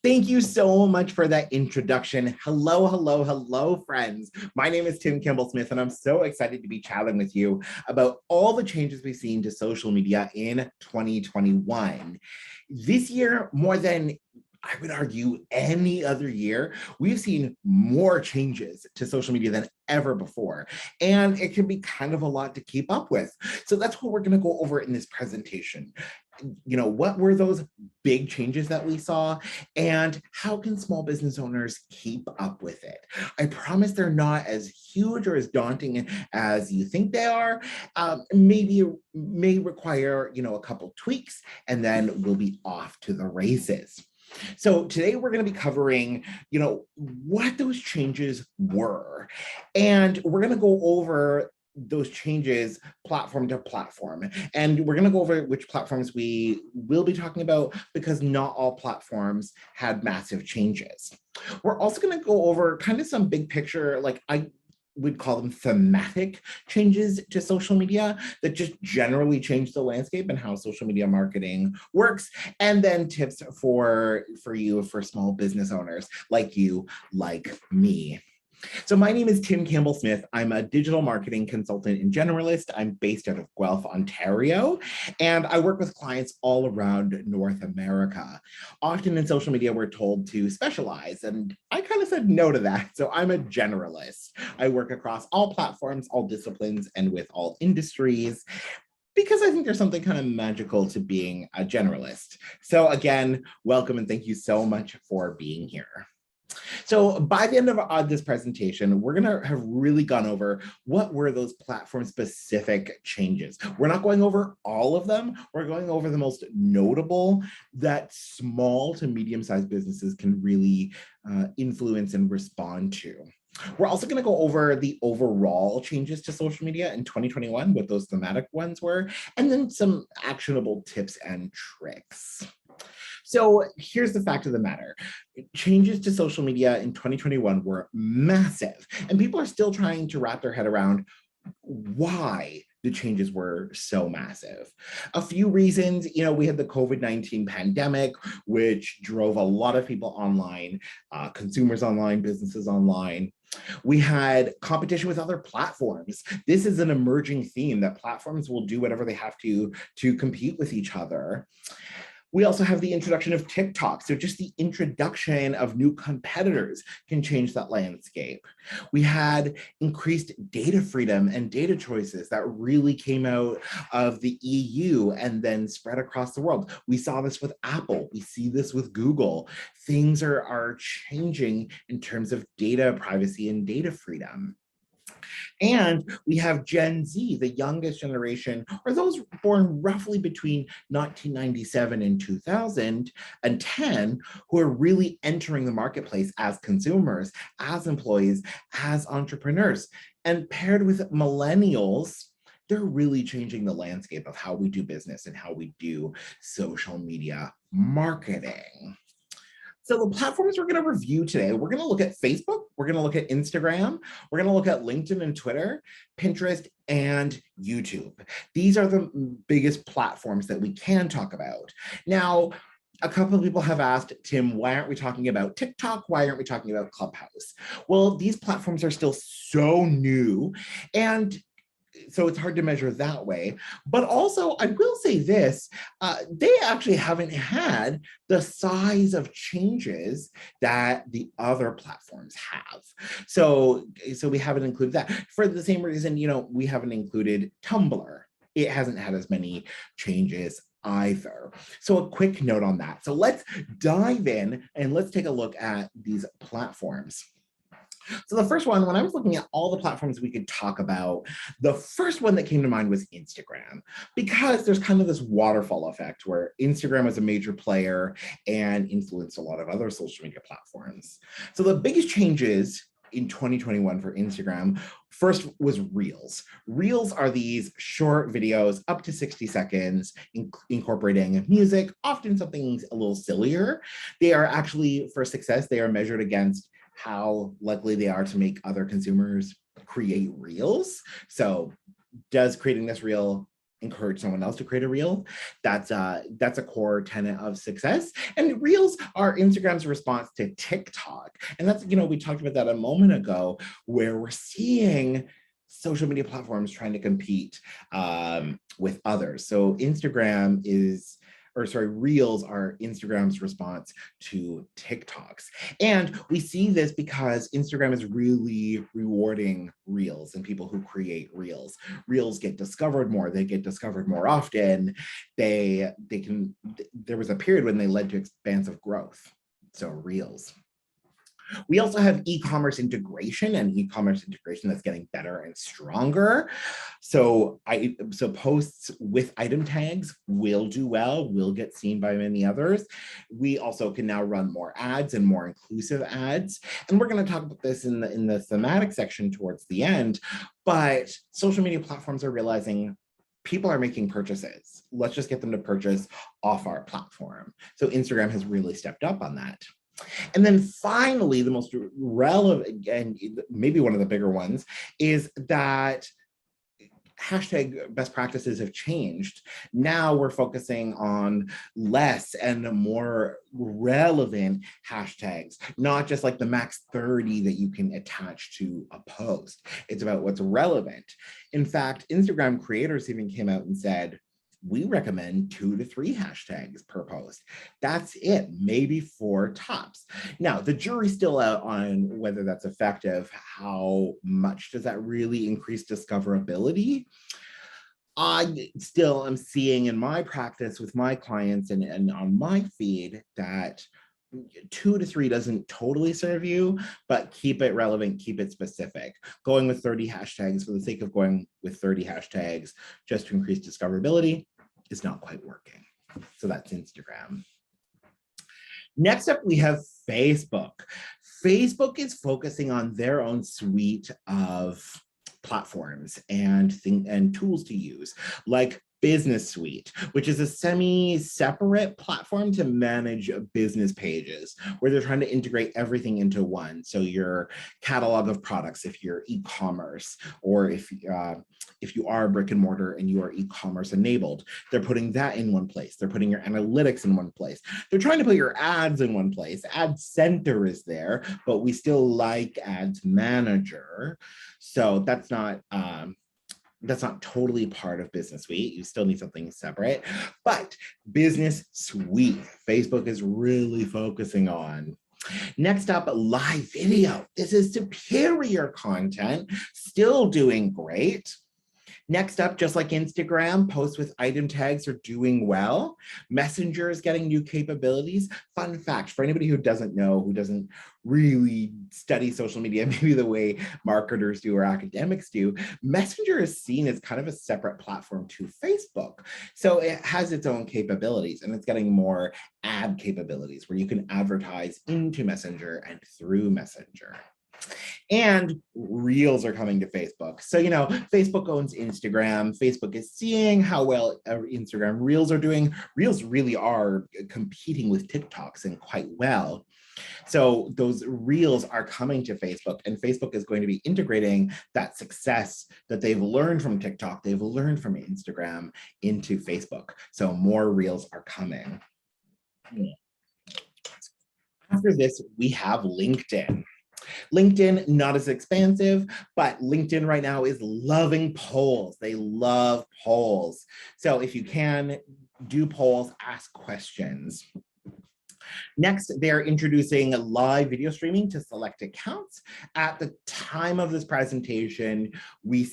Thank you so much for that introduction. Hello, hello, hello, friends. My name is Tim Campbell-Smith, and I'm so excited to be chatting with you about all the changes we've seen to social media in 2021. This year, more than I would argue any other year, we've seen more changes to social media than ever before. And it can be kind of a lot to keep up with. So that's what we're going to go over in this presentation. What were those big changes that we saw, and how can small business owners keep up with it? I promise they're not as huge or as daunting as you think they are. Maybe it may require, a couple tweaks, and then we'll be off to the races. So today we're going to be covering, what those changes were, and we're going to go over those changes platform to platform. And we're going to go over which platforms we will be talking about, because not all platforms had massive changes. We're also going to go over kind of some big picture, like I would call them thematic changes to social media that just generally change the landscape and how social media marketing works. And then tips for small business owners like you, like me. So my name is Tim Campbell-Smith. I'm a digital marketing consultant and generalist. I'm based out of Guelph, Ontario, and I work with clients all around North America. Often in social media, we're told to specialize, and I kind of said no to that. So I'm a generalist. I work across all platforms, all disciplines, and with all industries, because I think there's something kind of magical to being a generalist. So again, welcome and thank you so much for being here. So by the end of this presentation, we're going to have really gone over what were those platform-specific changes. We're not going over all of them. We're going over the most notable that small to medium-sized businesses can really influence and respond to. We're also going to go over the overall changes to social media in 2021, what those thematic ones were, and then some actionable tips and tricks. So here's the fact of the matter. Changes to social media in 2021 were massive, and people are still trying to wrap their head around why the changes were so massive. A few reasons, we had the COVID-19 pandemic, which drove a lot of people online, consumers online, businesses online. We had competition with other platforms. This is an emerging theme that platforms will do whatever they have to compete with each other. We also have the introduction of TikTok. So just the introduction of new competitors can change that landscape. We had increased data freedom and data choices that really came out of the EU and then spread across the world. We saw this with Apple. We see this with Google. Things are changing in terms of data privacy and data freedom. And we have Gen Z, the youngest generation, or those born roughly between 1997 and 2010, who are really entering the marketplace as consumers, as employees, as entrepreneurs. And paired with millennials, they're really changing the landscape of how we do business and how we do social media marketing. So the platforms we're going to review today, we're going to look at Facebook, we're going to look at Instagram, we're going to look at LinkedIn and Twitter, Pinterest, and YouTube. These are the biggest platforms that we can talk about. Now, a couple of people have asked, Tim, why aren't we talking about TikTok? Why aren't we talking about Clubhouse? Well, these platforms are still so new, and so it's hard to measure that way. But also, I will say this, they actually haven't had the size of changes that the other platforms have. So we haven't included that. For the same reason, we haven't included Tumblr. It hasn't had as many changes either. So a quick note on that. So let's dive in and let's take a look at these platforms. So the first one, when I was looking at all the platforms we could talk about, the first one that came to mind was Instagram, because there's kind of this waterfall effect where Instagram was a major player and influenced a lot of other social media platforms. So the biggest changes in 2021 for Instagram, first was Reels. Reels are these short videos up to 60 seconds, incorporating music, often something a little sillier. They are actually, for success, they are measured against how likely they are to make other consumers create reels. So does creating this reel encourage someone else to create a reel. That's a core tenet of success. And reels are Instagram's response to TikTok. And that's, we talked about that a moment ago, where we're seeing social media platforms trying to compete with others. So Reels are Instagram's response to TikToks. And we see this because Instagram is really rewarding Reels and people who create Reels. Reels get discovered more, they get discovered more often. There was a period when they led to expansive growth. So Reels. We also have e-commerce integration that's getting better and stronger. So posts with item tags will do well, will get seen by many others. We also can now run more ads and more inclusive ads. And we're going to talk about this in the thematic section towards the end. But social media platforms are realizing people are making purchases. Let's just get them to purchase off our platform. So Instagram has really stepped up on that. And then finally, the most relevant, and maybe one of the bigger ones, is that hashtag best practices have changed. Now we're focusing on less and more relevant hashtags, not just like the max 30 that you can attach to a post. It's about what's relevant. In fact, Instagram creators even came out and said, we recommend 2 to 3 hashtags per post. That's it, maybe 4 tops. Now, the jury's still out on whether that's effective. How much does that really increase discoverability? I still am seeing in my practice with my clients and on my feed that 2 to 3 doesn't totally serve you, but keep it relevant, keep it specific. Going with 30 hashtags for the sake of going with 30 hashtags just to increase discoverability is not quite working. So that's Instagram. Next up, we have Facebook. Facebook is focusing on their own suite of platforms and tools to use, like Business Suite, which is a semi-separate platform to manage business pages, where they're trying to integrate everything into one. So your catalog of products, if you're e-commerce, or if you are brick and mortar and you are e-commerce enabled, they're putting that in one place. They're putting your analytics in one place. They're trying to put your ads in one place. Ad Center is there, but we still like Ads Manager. So that's not totally part of Business Suite. You still need something separate, but Business Suite, Facebook is really focusing on. Next up, live video. This is superior content, still doing great. Next up, just like Instagram, posts with item tags are doing well. Messenger is getting new capabilities. Fun fact, for anybody who doesn't know, who doesn't really study social media, maybe the way marketers do or academics do, Messenger is seen as kind of a separate platform to Facebook. So it has its own capabilities, and it's getting more ad capabilities where you can advertise into Messenger and through Messenger. And Reels are coming to Facebook. So, Facebook owns Instagram. Facebook is seeing how well Instagram Reels are doing. Reels really are competing with TikToks and quite well. So those Reels are coming to Facebook, and Facebook is going to be integrating that success that they've learned from TikTok, they've learned from Instagram into Facebook. So more Reels are coming. After this, we have LinkedIn. LinkedIn, not as expansive, but LinkedIn right now is loving polls. They love polls. So if you can, do polls, ask questions. Next, they're introducing live video streaming to select accounts. At the time of this presentation, you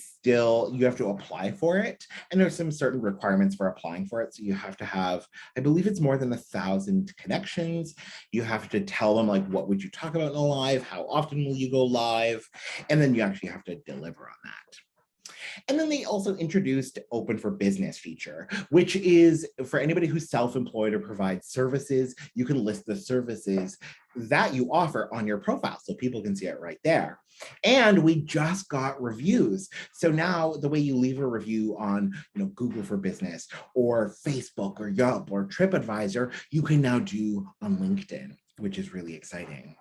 have to apply for it. And there's some certain requirements for applying for it. So you have to have, I believe it's more than 1,000 connections. You have to tell them, like, what would you talk about in a live? How often will you go live? And then you actually have to deliver on that. And then they also introduced Open for Business feature, which is for anybody who's self-employed or provides services. You can list the services that you offer on your profile so people can see it right there. And we just got reviews. So now the way you leave a review on Google for Business or Facebook or Yelp or TripAdvisor, you can now do on LinkedIn, which is really exciting.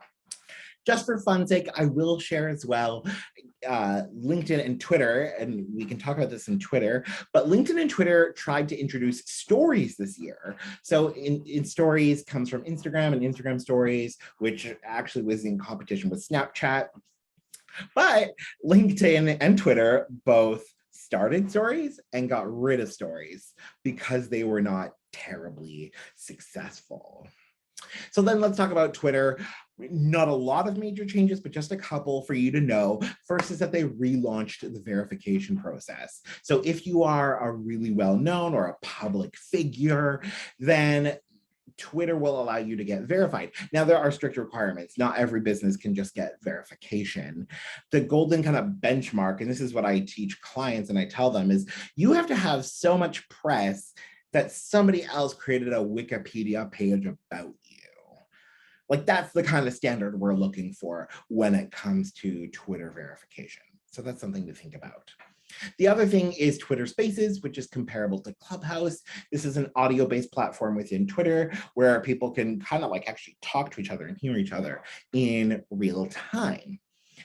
Just for fun's sake, I will share as well LinkedIn and Twitter, and we can talk about this in Twitter, but LinkedIn and Twitter tried to introduce stories this year. So in stories comes from Instagram and Instagram stories, which actually was in competition with Snapchat. But LinkedIn and Twitter both started stories and got rid of stories because they were not terribly successful. So then let's talk about Twitter. Not a lot of major changes, but just a couple for you to know. First is that they relaunched the verification process. So if you are a really well-known or a public figure, then Twitter will allow you to get verified. Now, there are strict requirements. Not every business can just get verification. The golden kind of benchmark, and this is what I teach clients and I tell them, is you have to have so much press that somebody else created a Wikipedia page about you. Like, that's the kind of standard we're looking for when it comes to Twitter verification. So that's something to think about. The other thing is Twitter Spaces, which is comparable to Clubhouse. This is an audio-based platform within Twitter where people can kind of like actually talk to each other and hear each other in real time.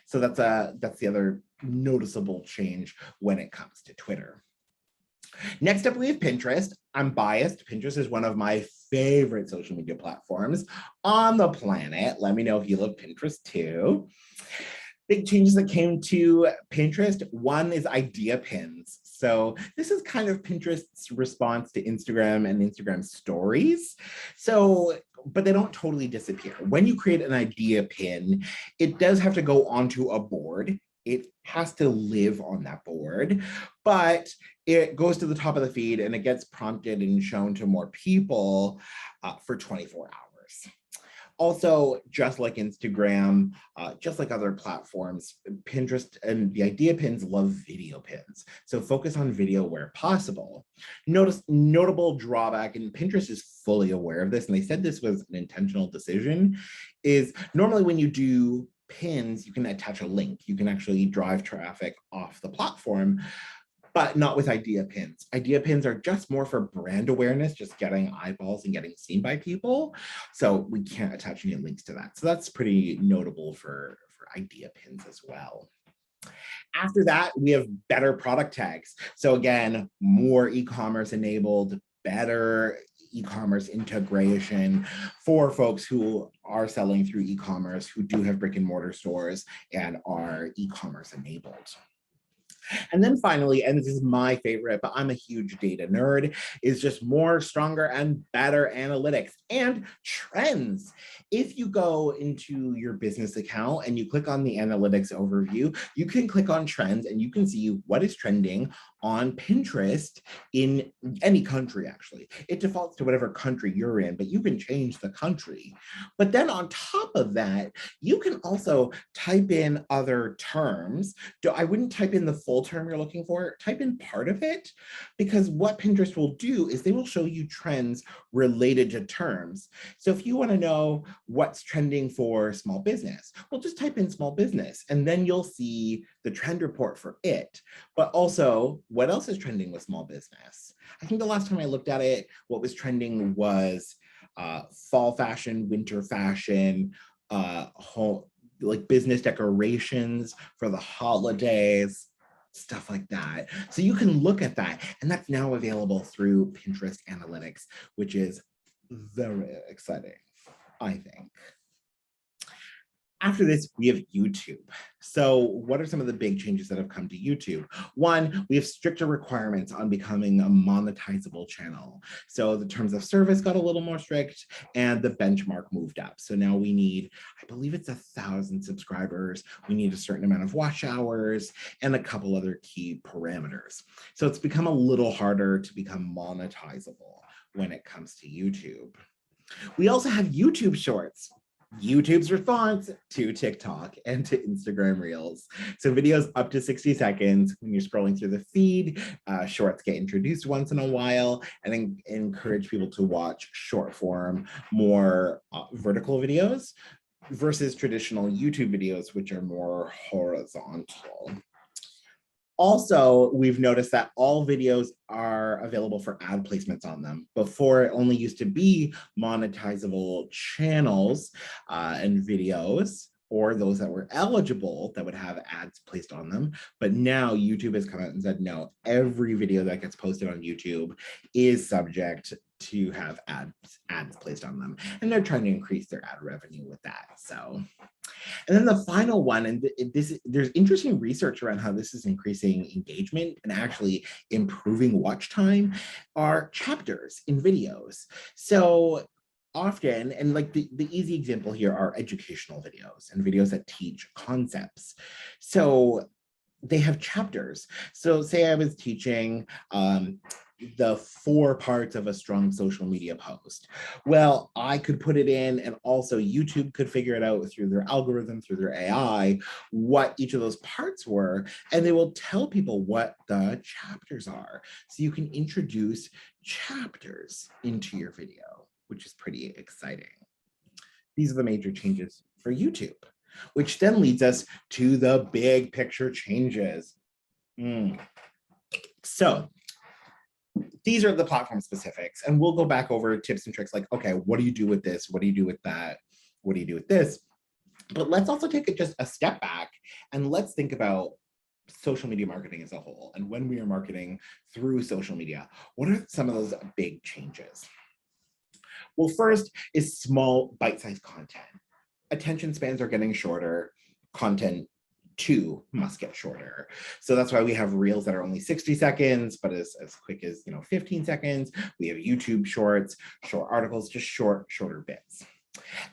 So that's the other noticeable change when it comes to Twitter. Next up, we have Pinterest. I'm biased. Pinterest is one of my favorite social media platforms on the planet. Let me know if you love Pinterest too. Big changes that came to Pinterest. One is idea pins. So this is kind of Pinterest's response to Instagram and Instagram stories. So, but they don't totally disappear. When you create an idea pin, it does have to go onto a board. It has to live on that board, but it goes to the top of the feed and it gets prompted and shown to more people for 24 hours. Also, just like Instagram, just like other platforms, Pinterest and the idea pins love video pins. So focus on video where possible. Notice notable drawback, and Pinterest is fully aware of this, and they said this was an intentional decision, is normally when you do pins, you can attach a link. You can actually drive traffic off the platform, but not with idea pins. Idea pins are just more for brand awareness, just getting eyeballs and getting seen by people. So we can't attach any links to that. So that's pretty notable for idea pins as well. After that, we have better product tags. So again, more e-commerce enabled, better e-commerce integration for folks who are selling through e-commerce, who do have brick and mortar stores and are e-commerce enabled. And then finally, and this is my favorite, but I'm a huge data nerd, is just more, stronger, and better analytics and trends. If you go into your business account and you click on the analytics overview, you can click on trends and you can see what is trending on Pinterest in any country, actually. It defaults to whatever country you're in, but you can change the country. But then on top of that, you can also type in other terms. I wouldn't type in the full term you're looking for, type in part of it, because what Pinterest will do is they will show you trends related to terms. So if you want to know what's trending for small business, well, just type in small business and then you'll see the trend report for it. But also, what else is trending with small business? I think the last time I looked at it, what was trending was fall fashion, winter fashion, like business decorations for the holidays, stuff like that. So you can look at that, and that's now available through Pinterest Analytics, which is very exciting, I think. After this, we have YouTube. So what are some of the big changes that have come to YouTube? One, we have stricter requirements on becoming a monetizable channel. So the terms of service got a little more strict and the benchmark moved up. So now we need, I believe it's 1,000 subscribers. We need a certain amount of watch hours and a couple other key parameters. So it's become a little harder to become monetizable when it comes to YouTube. We also have YouTube Shorts. YouTube's response to TikTok and to Instagram Reels. So videos up to 60 seconds. When you're scrolling through the feed, shorts get introduced once in a while and encourage people to watch short form, more vertical videos versus traditional YouTube videos, which are more horizontal. Also, we've noticed that all videos are available for ad placements on them. Before, it only used to be monetizable channels and videos, or those that were eligible that would have ads placed on them. But now YouTube has come out and said, no, every video that gets posted on YouTube is subject to have ads placed on them. And they're trying to increase their ad revenue with that. So, and then the final one, and there's interesting research around how this is increasing engagement and actually improving watch time, are chapters in videos. So often, and like the easy example here are educational videos and videos that teach concepts. So they have chapters. So say I was teaching the 4 parts of a strong social media post. Well, I could put it in, and also YouTube could figure it out through their algorithm, through their AI, what each of those parts were, and they will tell people what the chapters are. So you can introduce chapters into your video, which is pretty exciting. These are the major changes for YouTube, which then leads us to the big picture changes. So these are the platform specifics, and we'll go back over tips and tricks like, okay, what do you do with this? What do you do with that? What do you do with this? But let's also take it just a step back and let's think about social media marketing as a whole. And when we are marketing through social media, what are some of those big changes? Well, first is small bite-sized content. Attention spans are getting shorter. Content too must get shorter. So that's why we have reels that are only 60 seconds, but as quick as 15 seconds. We have YouTube shorts, short articles, just shorter bits.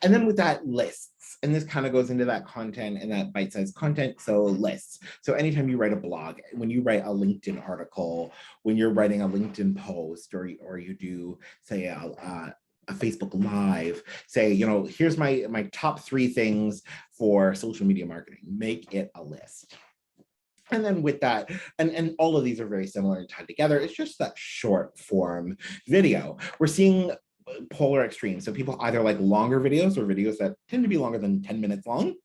And then with that, lists. And this kind of goes into that content and that bite-sized content. So lists. So anytime you write a blog, when you write a LinkedIn article, when you're writing a LinkedIn post, or you do, say, a Facebook Live, say, here's my top 3 things for social media marketing, make it a list. And then with that, and all of these are very similar and tied together, it's just that short form video. We're seeing polar extremes. So people either like longer videos or videos that tend to be longer than 10 minutes long,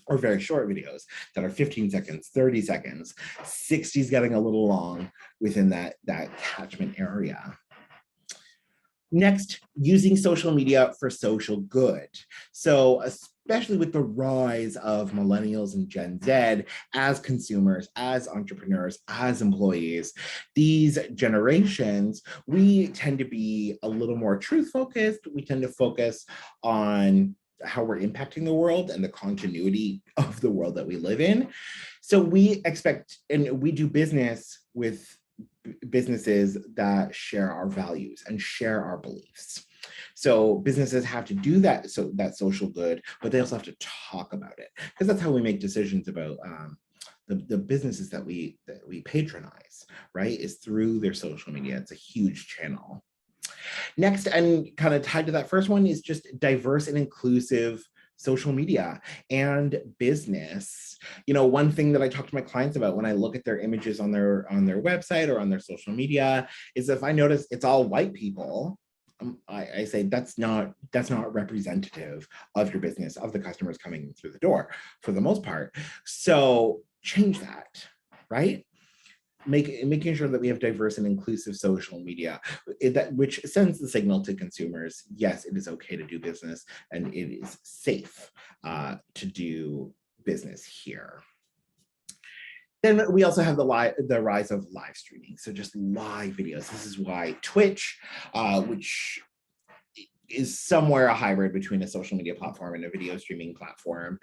or very short videos that are 15 seconds, 30 seconds, 60 is getting a little long within that catchment area. Next, using social media for social good. So especially with the rise of millennials and Gen Z as consumers, as entrepreneurs, as employees, these generations, we tend to be a little more truth focused. We tend to focus on how we're impacting the world and the continuity of the world that we live in. So we expect, and we do business with businesses that share our values and share our beliefs. So businesses have to do that, so that social good, but they also have to talk about it, because that's how we make decisions about the businesses that we patronize, right? Is through their social media. It's a huge channel. Next, and kind of tied to that first one, is just diverse and inclusive social media and business. One thing that I talk to my clients about when I look at their images on their website or on their social media is, if I notice it's all white people, I say that's not representative of your business, of the customers coming through the door for the most part. So change that, right? Making sure that we have diverse and inclusive social media, which sends the signal to consumers, yes, it is okay to do business and it is safe to do business here. Then we also have the rise of live streaming. So just live videos. This is why Twitch, which is somewhere a hybrid between a social media platform and a video streaming platform,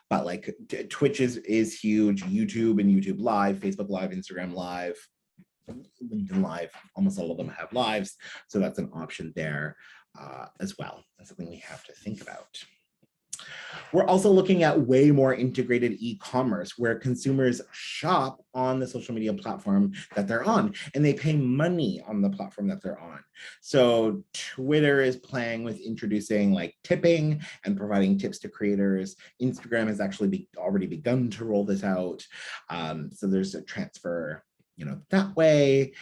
but like Twitch is huge. YouTube and YouTube Live, Facebook Live, Instagram Live, LinkedIn Live, almost all of them have lives, so that's an option there as well. That's something we have to think about. We're also looking at way more integrated e-commerce, where consumers shop on the social media platform that they're on, and they pay money on the platform that they're on. So Twitter is playing with introducing like tipping and providing tips to creators. Instagram has actually already begun to roll this out. So there's a transfer, that way.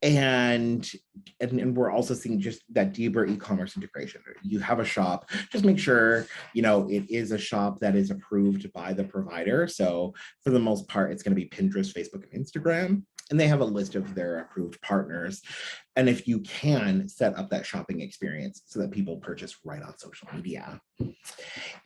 And and we're also seeing just that deeper e-commerce integration. You have a shop, just make sure, it is a shop that is approved by the provider. So for the most part, it's going to be Pinterest, Facebook, and Instagram. And they have a list of their approved partners. And if you can, set up that shopping experience so that people purchase right on social media.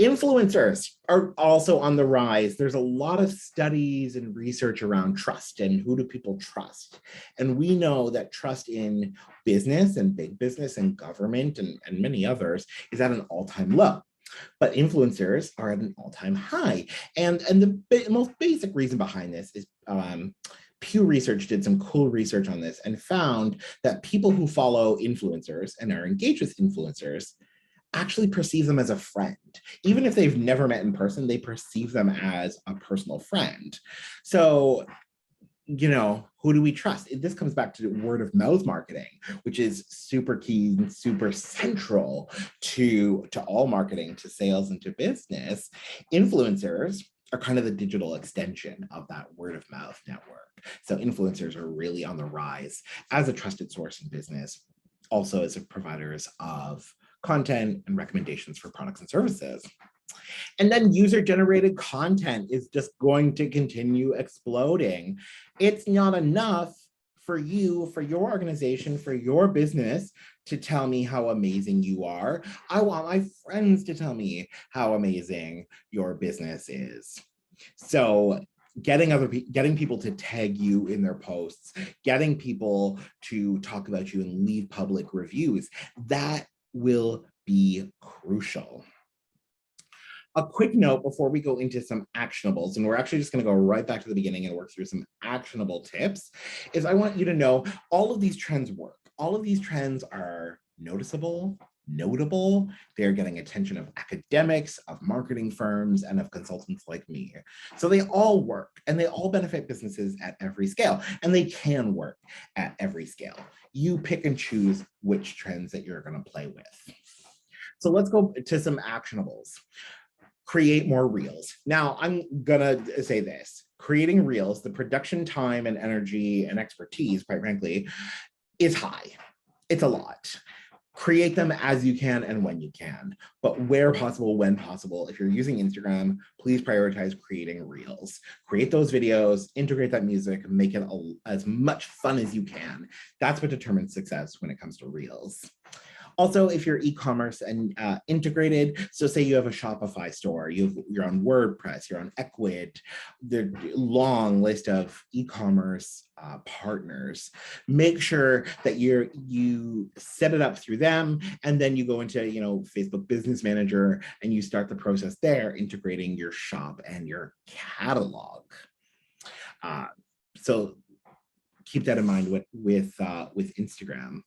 Influencers are also on the rise. There's a lot of studies and research around trust and who do people trust. And we know that trust in business and big business and government and many others is at an all-time low. But influencers are at an all-time high. And the most basic reason behind this is Pew Research did some cool research on this and found that people who follow influencers and are engaged with influencers actually perceive them as a friend. Even if they've never met in person, they perceive them as a personal friend. So, who do we trust? This comes back to word of mouth marketing, which is super key and super central to all marketing, to sales and to business. Influencers are kind of the digital extension of that word of mouth network. So influencers are really on the rise as a trusted source in business, also as providers of content and recommendations for products and services. And then user-generated content is just going to continue exploding. It's not enough for you, for your organization, for your business to tell me how amazing you are. I want my friends to tell me how amazing your business is. So getting people to tag you in their posts, getting people to talk about you and leave public reviews, that will be crucial. A quick note before we go into some actionables, and we're actually just going to go right back to the beginning and work through some actionable tips, is I want you to know all of these trends work. All of these trends are noticeable, notable. They're getting attention of academics, of marketing firms, and of consultants like me. So they all work and they all benefit businesses at every scale, and they can work at every scale. You pick and choose which trends that you're going to play with. So let's go to some actionables. Create more reels. Now, I'm gonna say this, creating reels, the production time and energy and expertise, quite frankly, is high. It's a lot. Create them as you can and when you can, but where possible, when possible. If you're using Instagram, please prioritize creating reels. Create those videos, integrate that music, make it as much fun as you can. That's what determines success when it comes to reels. Also, if you're e-commerce and integrated, so say you have a Shopify store, you're on WordPress, you're on Ecwid, the long list of e-commerce partners, make sure that you set it up through them, and then you go into Facebook Business Manager and you start the process there, integrating your shop and your catalog. So keep that in mind with Instagram.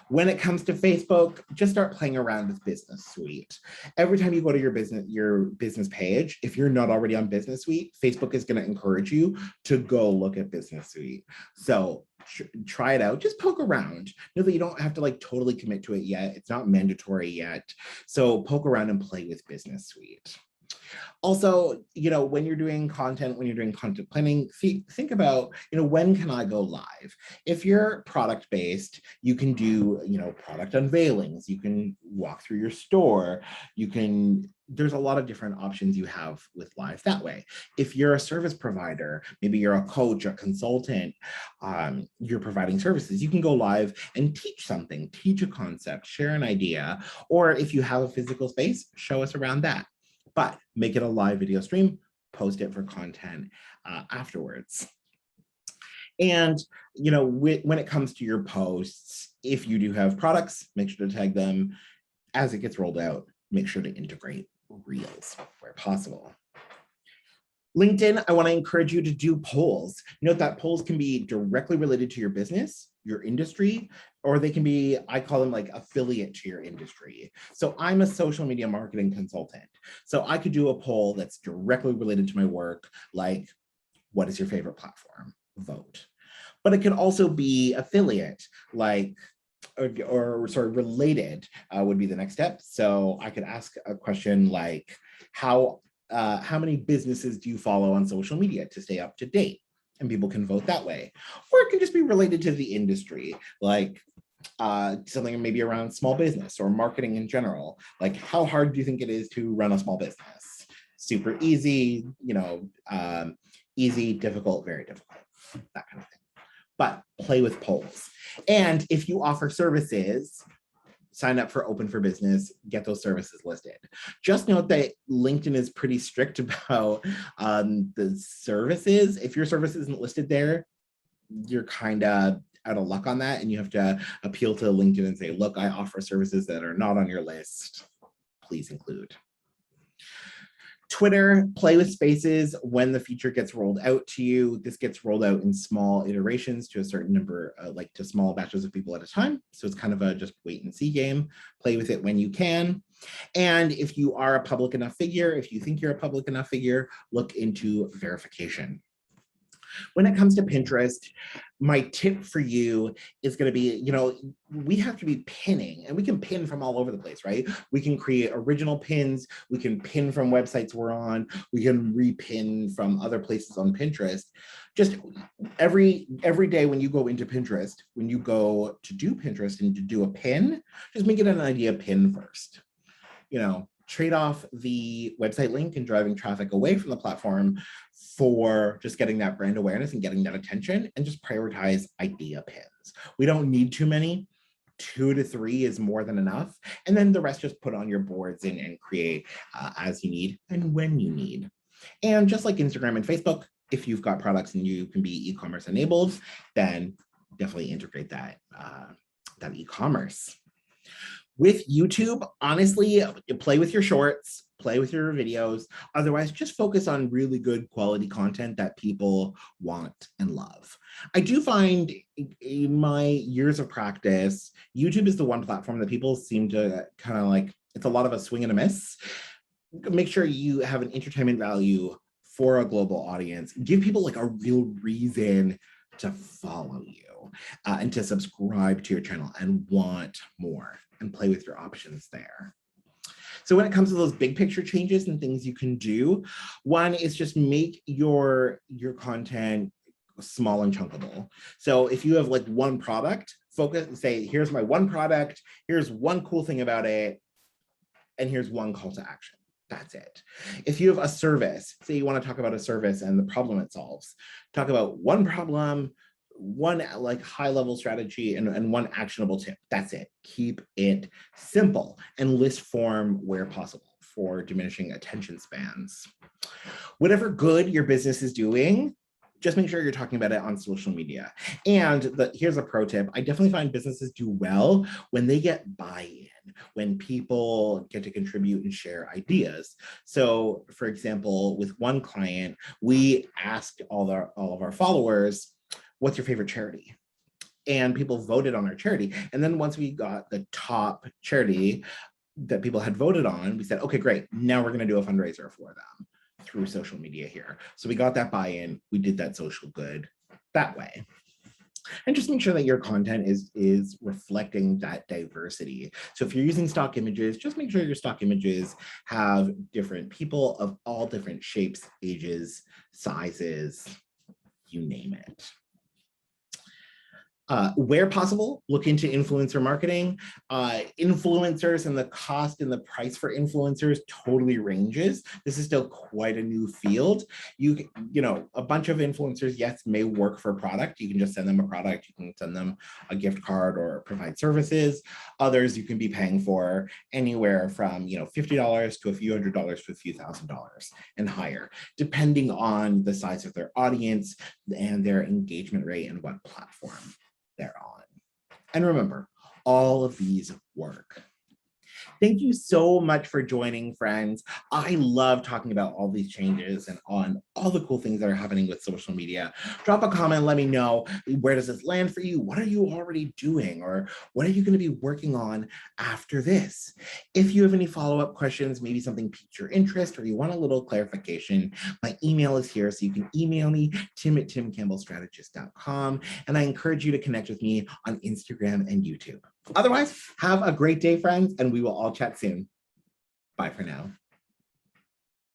When it comes to Facebook, just start playing around with Business Suite. Every time you go to your business page, if you're not already on Business Suite, Facebook is going to encourage you to go look at Business Suite. So try it out, just poke around. Know that you don't have to totally commit to it yet. It's not mandatory yet. So poke around and play with Business Suite. Also, when you're doing content planning, think about, when can I go live? If you're product-based, you can do, product unveilings. You can walk through your store. There's a lot of different options you have with live that way. If you're a service provider, maybe you're a coach, a consultant, you're providing services, you can go live and teach something, teach a concept, share an idea, or if you have a physical space, show us around that. But make it a live video stream, post it for content afterwards. And, when it comes to your posts, if you do have products, make sure to tag them. As it gets rolled out, make sure to integrate reels where possible. LinkedIn, I want to encourage you to do polls. Note that polls can be directly related to your business, your industry, or they can be, I call them affiliate to your industry. So I'm a social media marketing consultant. So I could do a poll that's directly related to my work, like, what is your favorite platform? Vote. But it could also be affiliate, related would be the next step. So I could ask a question like, how many businesses do you follow on social media to stay up to date? And people can vote that way. Or it can just be related to the industry, like, something maybe around small business or marketing in general. Like, how hard do you think it is to run a small business? Super easy, easy, difficult, very difficult, that kind of thing. But play with polls. And if you offer services, sign up for Open for Business, get those services listed. Just note that LinkedIn is pretty strict about the services. If your service isn't listed there, you're kind of out of luck on that, and you have to appeal to LinkedIn and say, look, I offer services that are not on your list. Please include. Twitter, play with spaces when the feature gets rolled out to you. This gets rolled out in small iterations to a certain number, like to small batches of people at a time. So it's kind of a just wait and see game. Play with it when you can. And if you are a public enough figure, if you think you're a public enough figure, look into verification. When it comes to Pinterest, my tip for you is going to be, we have to be pinning, and we can pin from all over the place, right? We can create original pins. We can pin from websites we're on. We can repin from other places on Pinterest. Just every day when you go into Pinterest, when you go to do Pinterest and to do a pin, just make it an idea pin first. Trade off the website link and driving traffic away from the platform for just getting that brand awareness and getting that attention, and just prioritize idea pins. We don't need too many. 2 to 3 is more than enough. And then the rest just put on your boards and create as you need and when you need. And just like Instagram and Facebook, if you've got products and you can be e-commerce enabled, then definitely integrate that e-commerce. With YouTube, honestly, play with your shorts, play with your videos. Otherwise, just focus on really good quality content that people want and love. I do find in my years of practice, YouTube is the one platform that people seem to kind of like, it's a lot of a swing and a miss. Make sure you have an entertainment value for a global audience. Give people like a real reason to follow you and to subscribe to your channel and want more, and play with your options there. So when it comes to those big picture changes and things you can do, one is just make your content small and chunkable. So if you have like one product, focus, say, here's my one product, here's one cool thing about it, and here's one call to action. That's it. If you have a service, say you want to talk about a service and the problem it solves, talk about one problem, one like high level strategy, and one actionable tip. That's it. Keep it simple and list form where possible for diminishing attention spans. Whatever good your business is doing, just make sure you're talking about it on social media. And here's a pro tip. I definitely find businesses do well when they get buy-in, when people get to contribute and share ideas. So for example, with one client, we asked all of our followers, what's your favorite charity? And people voted on our charity. And then once we got the top charity that people had voted on, we said, okay, great. Now we're going to do a fundraiser for them through social media here. So we got that buy-in. We did that social good that way. And just make sure that your content is reflecting that diversity. So if you're using stock images, just make sure your stock images have different people of all different shapes, ages, sizes, you name it. Where possible, look into influencer marketing. Influencers and the cost and the price for influencers totally ranges. This is still quite a new field. A bunch of influencers, yes, may work for a product. You can just send them a product. You can send them a gift card or provide services. Others you can be paying for anywhere from $50 to a few $100s to a few $1,000s and higher, depending on the size of their audience and their engagement rate and what platform they're on. And remember, all of these work. Thank you so much for joining, friends. I love talking about all these changes and on all the cool things that are happening with social media. Drop a comment, let me know, where does this land for you? What are you already doing? Or what are you going to be working on after this? If you have any follow-up questions, maybe something piqued your interest or you want a little clarification, my email is here, so you can email me, tim@timcampbellstrategist.com, and I encourage you to connect with me on Instagram and YouTube. Otherwise, have a great day, friends, and we will all chat soon. Bye for now.